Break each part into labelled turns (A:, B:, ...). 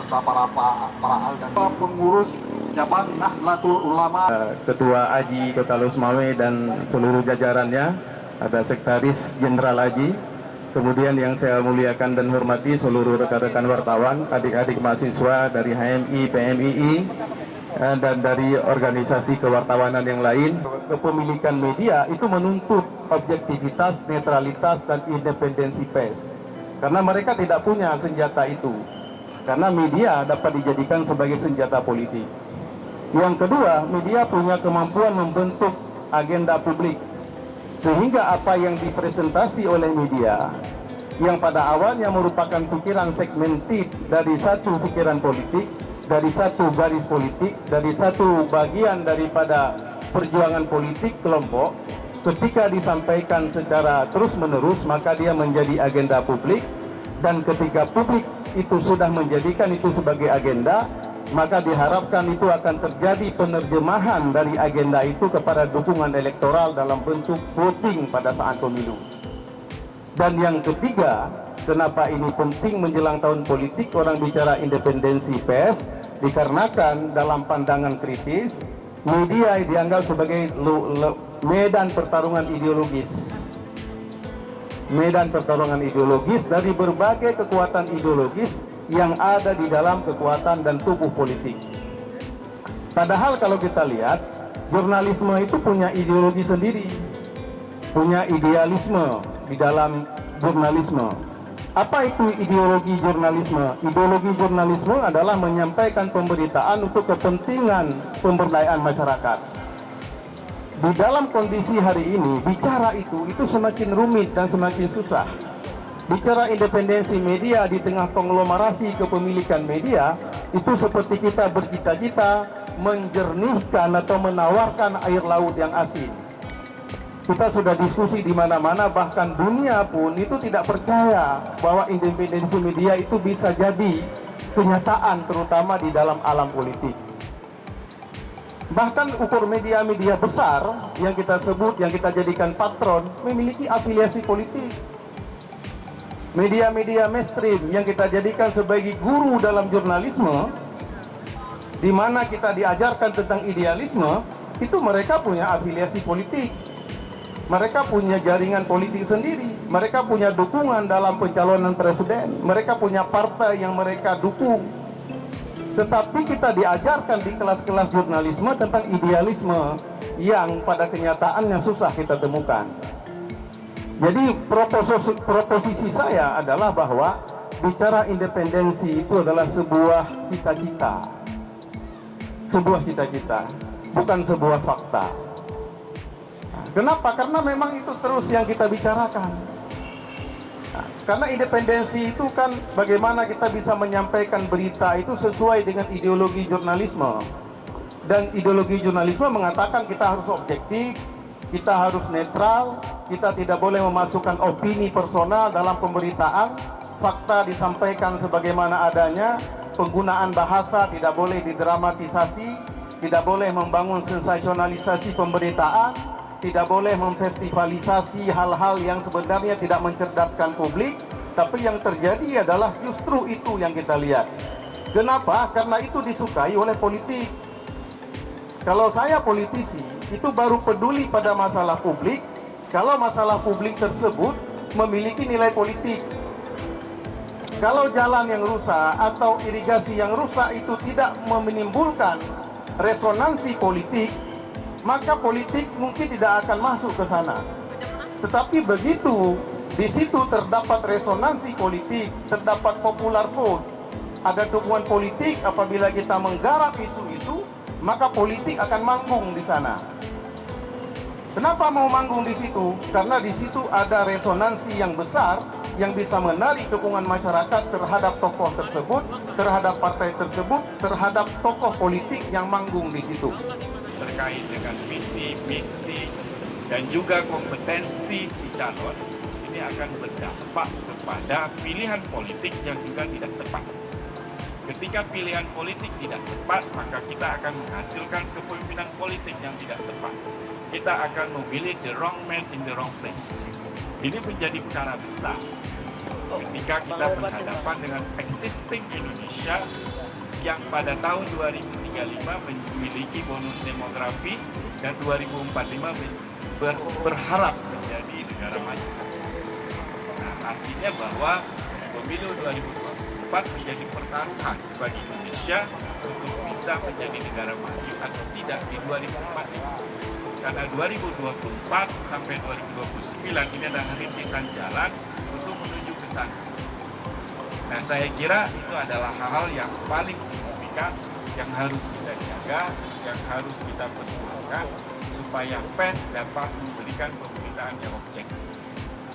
A: serta para ahli dan pengurus cabang Nahdlatul Ulama,
B: Ketua AJI Kota Losmawe dan seluruh jajarannya, ada Sekretaris Jenderal AJI, kemudian yang saya muliakan dan hormati seluruh rekan-rekan wartawan, adik-adik mahasiswa dari HMI, PMII, dan dari organisasi kewartawanan yang lain. Kepemilikan media itu menuntut objektivitas, netralitas, dan independensi pers. Karena mereka tidak punya senjata itu. Karena media dapat dijadikan sebagai senjata politik. Yang kedua, media punya kemampuan membentuk agenda publik. Sehingga apa yang dipresentasi oleh media, yang pada awalnya merupakan pikiran segmented dari satu pikiran politik, dari satu garis politik, dari satu bagian daripada perjuangan politik kelompok, ketika disampaikan secara terus-menerus, maka dia menjadi agenda publik, dan ketika publik itu sudah menjadikan itu sebagai agenda, maka diharapkan itu akan terjadi penerjemahan dari agenda itu kepada dukungan elektoral dalam bentuk voting pada saat pemilu. Dan yang ketiga, kenapa ini penting menjelang tahun politik orang bicara independensi pers, dikarenakan dalam pandangan kritis, media dianggap sebagai medan pertarungan ideologis. Medan pertarungan ideologis dari berbagai kekuatan ideologis yang ada di dalam kekuatan dan tubuh politik. Padahal kalau kita lihat, jurnalisme itu punya ideologi sendiri, punya idealisme di dalam jurnalisme. Apa itu ideologi jurnalisme? Ideologi jurnalisme adalah menyampaikan pemberitaan untuk kepentingan pemberdayaan masyarakat. Di dalam kondisi hari ini, bicara itu semakin rumit dan semakin susah. Bicara independensi media di tengah konglomerasi kepemilikan media, itu seperti kita bercita-cita menjernihkan atau menawarkan air laut yang asin. Kita sudah diskusi di mana-mana, bahkan dunia pun itu tidak percaya bahwa independensi media itu bisa jadi kenyataan, terutama di dalam alam politik. Bahkan ukur media-media besar yang kita sebut, yang kita jadikan patron, memiliki afiliasi politik. Media-media mainstream yang kita jadikan sebagai guru dalam jurnalisme, di mana kita diajarkan tentang idealisme, itu mereka punya afiliasi politik. Mereka punya jaringan politik sendiri. Mereka punya dukungan dalam pencalonan presiden. Mereka punya partai yang mereka dukung. Tetapi kita diajarkan di kelas-kelas jurnalisme tentang idealisme yang pada kenyataannya susah kita temukan. Jadi proposisi saya adalah bahwa bicara independensi itu adalah sebuah cita-cita. Sebuah cita-cita, bukan sebuah fakta. Kenapa? Karena memang itu terus yang kita bicarakan. Karena independensi itu kan bagaimana kita bisa menyampaikan berita itu sesuai dengan ideologi jurnalisme. Dan ideologi jurnalisme mengatakan kita harus objektif, kita harus netral, kita tidak boleh memasukkan opini personal dalam pemberitaan, fakta disampaikan sebagaimana adanya, penggunaan bahasa tidak boleh didramatisasi, tidak boleh membangun sensasionalisasi pemberitaan, tidak boleh memfestivalisasi hal-hal yang sebenarnya tidak mencerdaskan publik, tapi yang terjadi adalah justru itu yang kita lihat. Kenapa? Karena itu disukai oleh politik. Kalau saya politisi, itu baru peduli pada masalah publik, kalau masalah publik tersebut memiliki nilai politik. Kalau jalan yang rusak atau irigasi yang rusak itu tidak menimbulkan resonansi politik, maka politik mungkin tidak akan masuk ke sana. Tetapi begitu di situ terdapat resonansi politik, terdapat popular vote, ada dukungan politik, apabila kita menggarap isu itu, maka politik akan manggung di sana. Kenapa mau manggung di situ? Karena di situ ada resonansi yang besar yang bisa menarik dukungan masyarakat terhadap tokoh tersebut, terhadap partai tersebut, terhadap tokoh politik yang manggung di situ.
C: Terkait dengan visi, misi, dan juga kompetensi si calon, ini akan berdampak kepada pilihan politik yang juga tidak tepat. Ketika pilihan politik tidak tepat, maka kita akan menghasilkan kepemimpinan politik yang tidak tepat. Kita akan memilih the wrong man in the wrong place. Ini menjadi perkara besar ketika kita berhadapan dengan existing Indonesia yang pada tahun 2035 memiliki bonus demografi dan 2045 berharap menjadi negara maju. Nah, artinya bahwa pemilu 2024 menjadi pertaruhan bagi Indonesia untuk bisa menjadi negara maju atau tidak di 2045. Karena 2024 sampai 2029 ini adalah rintisan jalan untuk menuju ke sana. Nah, saya kira itu adalah hal-hal yang paling signifikan yang harus kita jaga, yang harus kita perjuangkan supaya pers dapat memberikan pemberitaan yang objektif.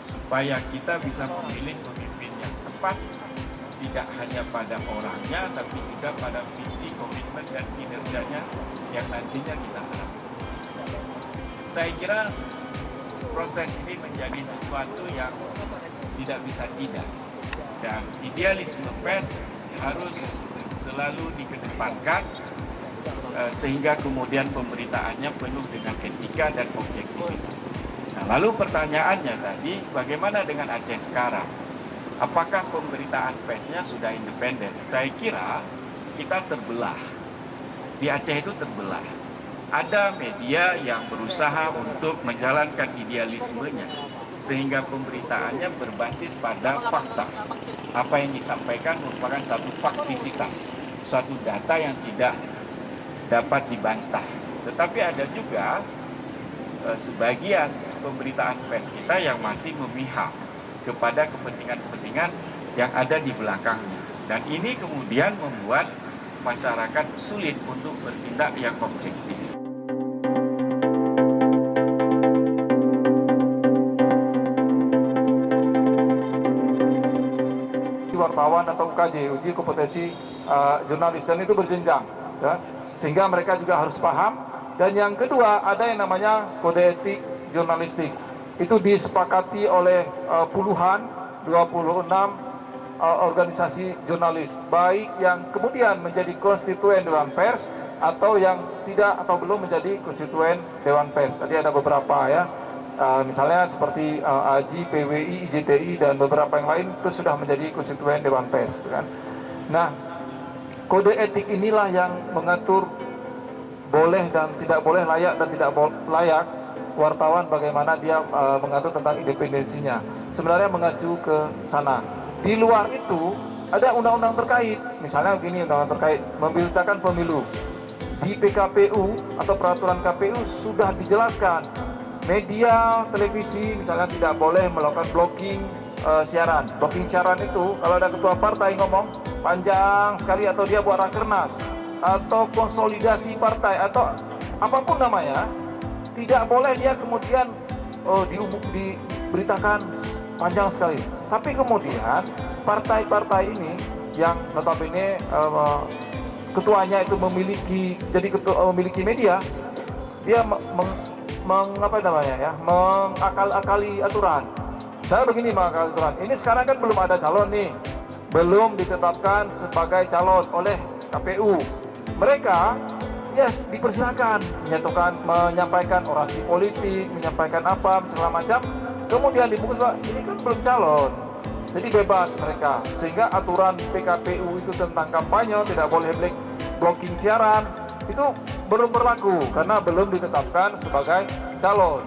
C: Supaya kita bisa memilih pemimpin yang tepat, tidak hanya pada orangnya, tapi juga pada visi, komitmen, dan kinerjanya yang nantinya kita harapkan. Saya kira proses ini menjadi sesuatu yang tidak bisa tidak. Dan idealisme pers harus selalu dikedepankan sehingga kemudian pemberitaannya penuh dengan etika dan objektivitas. Nah, lalu pertanyaannya tadi, bagaimana dengan Aceh sekarang? Apakah pemberitaan persnya sudah independen? Saya kira kita terbelah. Di Aceh itu terbelah. Ada media yang berusaha untuk menjalankan idealismenya sehingga pemberitaannya berbasis pada fakta. Apa yang disampaikan merupakan satu faktisitas, suatu data yang tidak dapat dibantah. Tetapi ada juga sebagian pemberitaan pers kita yang masih memihak kepada kepentingan-kepentingan yang ada di belakangnya. Dan ini kemudian membuat masyarakat sulit untuk bertindak yang objektif.
B: Wartawan atau UKJ, uji kompetensi jurnalis, dan itu berjenjang, ya. Sehingga mereka juga harus paham. Dan yang kedua, ada yang namanya kode etik jurnalistik. Itu disepakati oleh puluhan, 26 organisasi jurnalis, baik yang kemudian menjadi konstituen Dewan Pers atau yang tidak atau belum menjadi konstituen Dewan Pers. Tadi ada beberapa, ya. Misalnya seperti AJI, PWI, IJTI, dan beberapa yang lain itu sudah menjadi konstituen Dewan Pers, kan? Nah, kode etik inilah yang mengatur boleh dan tidak boleh, layak dan tidak layak wartawan, bagaimana dia mengatur tentang independensinya. Sebenarnya mengacu ke sana. Di luar itu ada undang-undang terkait. Misalnya begini, undang-undang terkait memberitakan pemilu. Di PKPU atau peraturan KPU sudah dijelaskan. Media televisi misalnya tidak boleh melakukan blocking siaran. Blocking siaran itu kalau ada ketua partai ngomong panjang sekali, atau dia buat rakernas atau konsolidasi partai atau apapun namanya, tidak boleh dia kemudian diberitakan panjang sekali. Tapi kemudian partai-partai ini yang notabene ketuanya itu memiliki media, dia mengakal-akali aturan. Saya begini, mengakal aturan. Ini sekarang kan belum ada calon nih, belum ditetapkan sebagai calon oleh KPU. Mereka dipersilakan menyampaikan orasi politik, menyampaikan apa segala macam. Kemudian dibungkus, ini kan belum calon, jadi bebas mereka. Sehingga aturan PKPU itu tentang kampanye, tidak boleh blocking siaran, itu belum berlaku karena belum ditetapkan sebagai calon.